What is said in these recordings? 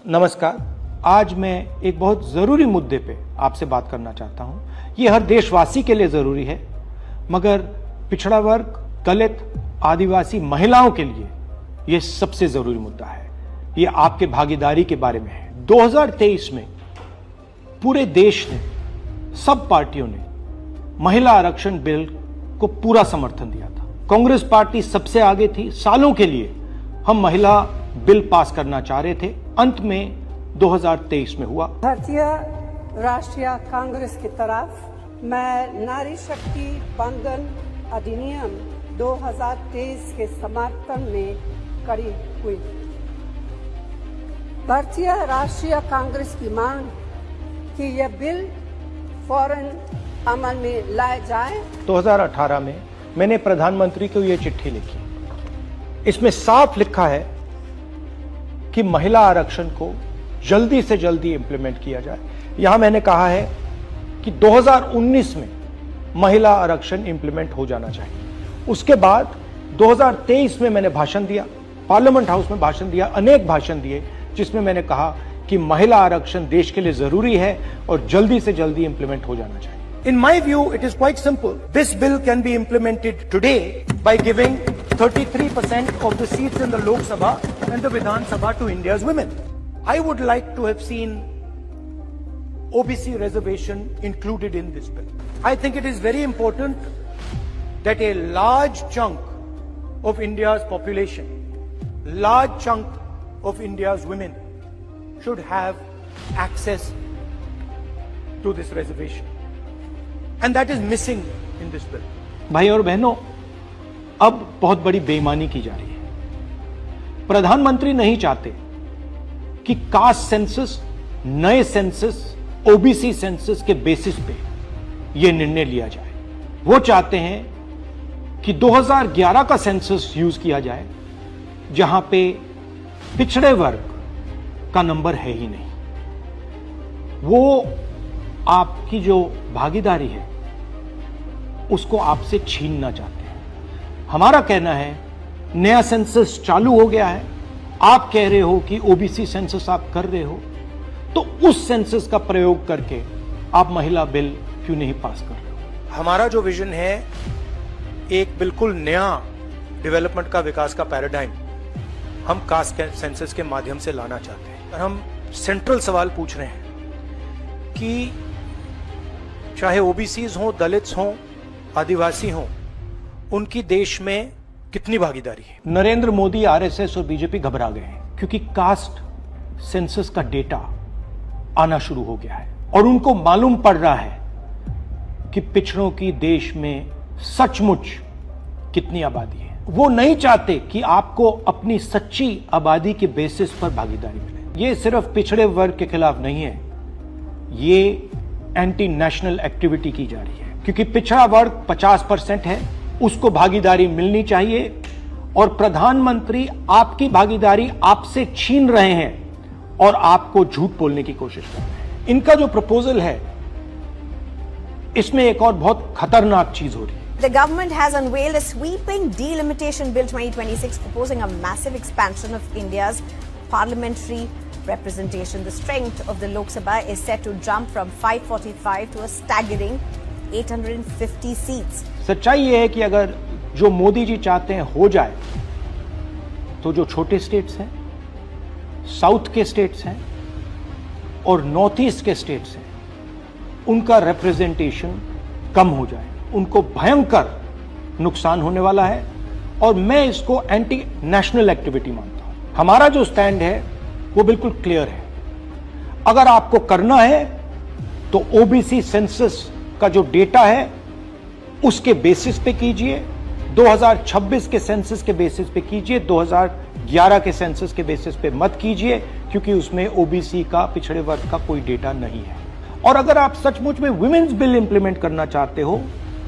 नमस्कार। आज मैं एक बहुत ज़रूरी मुद्दे पे आपसे बात करना चाहता हूँ। ये हर देशवासी के लिए ज़रूरी है, मगर पिछड़ा वर्ग, दलित, आदिवासी महिलाओं के लिए ये सबसे ज़रूरी मुद्दा है। ये आपके भागीदारी के बारे में है। 2023 में पूरे देश ने, सब पार्टियों ने महिला आरक्षण बिल को पूरा समर्थन दिया था। कांग्रेस पार्टी सबसे आगे थी। सालों के लिए हम महिला बिल पास करना चाह रहे थे। अंत में 2023 में हुआ। भारतीय राष्ट्रीय कांग्रेस की तरफ मैं नारी शक्ति बंधन अधिनियम 2023 के समर्थन में खड़ी हुई। भारतीय राष्ट्रीय कांग्रेस की मांग कि यह बिल फौरन अमल में लाया जाए। 2018 में मैंने प्रधानमंत्री को यह चिट्ठी लिखी। इसमें साफ लिखा है कि महिला आरक्षण को जल्दी से जल्दी इंप्लीमेंट किया जाए। यहां मैंने कहा है कि 2019 में महिला आरक्षण इंप्लीमेंट हो जाना चाहिए। उसके बाद 2023 में मैंने भाषण दिया, पार्लियामेंट हाउस में भाषण दिया, अनेक भाषण दिए, जिसमें मैंने कहा कि महिला आरक्षण देश के लिए जरूरी है और जल्दी से जल्दी इंप्लीमेंट हो जाना चाहिए। In my view, it is quite simple. This bill can be implemented today by giving 33% of the seats in the Lok Sabha and the Vidhan Sabha to India's women. I would like to have seen OBC reservation included in this bill. I think it is very important that a large chunk of India's population, large chunk of India's women should have access to this reservation. And that is missing in this bill. भाई और बहनों, अब बहुत बड़ी बेईमानी की जा रही है। प्रधानमंत्री नहीं चाहते कि कास्ट सेंसस, नए सेंसस, ओबीसी सेंसस के बेसिस पे यह निर्णय लिया जाए। वो चाहते हैं कि 2011 का सेंसस यूज किया जाए, जहां पे पिछड़े वर्ग का नंबर है ही नहीं। वो आपकी जो भागीदारी है उसको आपसे छीनना चाहते हैं। हमारा कहना है नया सेंसस चालू हो गया है, आप कह रहे हो कि ओबीसी सेंसस आप कर रहे हो, तो उस सेंसस का प्रयोग करके आप महिला बिल क्यों नहीं पास कर रहे हो? हमारा जो विजन है एक बिल्कुल नया डेवलपमेंट का, विकास का पैराडाइम हम कास्ट सेंसस के माध्यम से लाना चाहते हैं। और हम सेंट्रल सवाल पूछ रहे हैं कि चाहे ओबीसीज हो, दलित्स हो, आदिवासी हो, उनकी देश में कितनी भागीदारी है। नरेंद्र मोदी, आरएसएस और बीजेपी घबरा गए हैं क्योंकि कास्ट सेंसस का डेटा आना शुरू हो गया है और उनको मालूम पड़ रहा है कि पिछड़ों की देश में सचमुच कितनी आबादी है। वो नहीं चाहते कि आपको अपनी सच्ची आबादी के बेसिस पर भागीदारी मिले। ये सिर्फ पिछड़े वर्ग के खिलाफ नहीं है, ये एंटी नेशनल एक्टिविटी की जा रही है, क्योंकि पिछड़ा वर्ग 50% है, उसको भागीदारी मिलनी चाहिए और प्रधानमंत्री आपकी भागीदारी आपसे छीन रहे हैं और आपको झूठ बोलने की कोशिश कर रहे हैं। इनका जो प्रपोजल है, इसमें एक और बहुत खतरनाक चीज हो रही है। The government has unveiled a sweeping delimitation bill 2026 proposing a massive expansion of India's parliamentary representation. The strength of the Lok Sabha is set to jump from 545 to a staggering 850 seats. सच्चाई ये है कि अगर जो मोदी जी चाहते हैं हो जाए, तो जो छोटे स्टेट्स हैं, साउथ के स्टेट्स हैं और नॉर्थ ईस्ट के स्टेट्स हैं, उनका रिप्रेजेंटेशन कम हो जाए, उनको भयंकर नुकसान होने वाला है और मैं इसको एंटी नेशनल एक्टिविटी मानता हूं। हमारा जो स्टैंड है वो बिल्कुल क्लियर है। अगर आपको करना है तो ओबीसी सेंसस का जो डेटा है उसके बेसिस पे कीजिए, 2026 के सेंसस के बेसिस पे कीजिए, 2011 के सेंसस के बेसिस पे मत कीजिए, क्योंकि उसमें ओबीसी का, पिछड़े वर्ग का कोई डेटा नहीं है। और अगर आप सचमुच में वुमेन्स बिल इंप्लीमेंट करना चाहते हो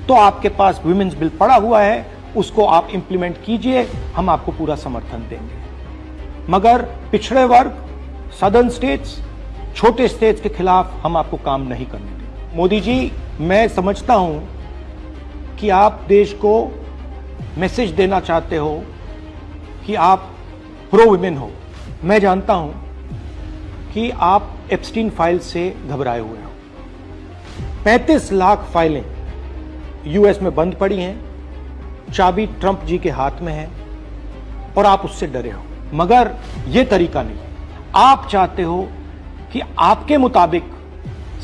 तो आपके पास वुमेन्स बिल पड़ा हुआ है, उसको आप इंप्लीमेंट कीजिए, हम आपको पूरा समर्थन देंगे। मगर पिछड़े वर्ग, सदर्न स्टेट्स, छोटे स्टेट्स के खिलाफ हम आपको काम नहीं करने देंगे। मोदी जी, मैं समझता हूं कि आप देश को मैसेज देना चाहते हो कि आप प्रो वुमेन हो। मैं जानता हूं कि आप एप्स्टीन फाइल से घबराए हुए हो। 35 लाख फाइलें यूएस में बंद पड़ी हैं, चाबी ट्रंप जी के हाथ में है और आप उससे डरे हो। मगर यह तरीका नहीं। आप चाहते हो कि आपके मुताबिक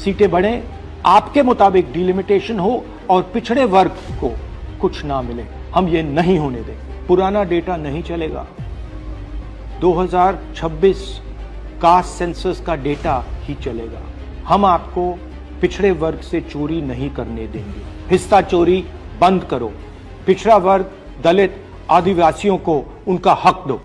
सीटें बढ़ें, आपके मुताबिक डिलिमिटेशन हो और पिछड़े वर्ग को कुछ ना मिले। हम ये नहीं होने देंगे। पुराना डेटा नहीं चलेगा। 2026 कास्ट सेंसस का डेटा ही चलेगा। हम आपको पिछड़े वर्ग से चोरी नहीं करने देंगे। हिस्सा चोरी बंद करो। पिछड़ा वर्ग, दलित, आदिवासियों को उनका हक दो।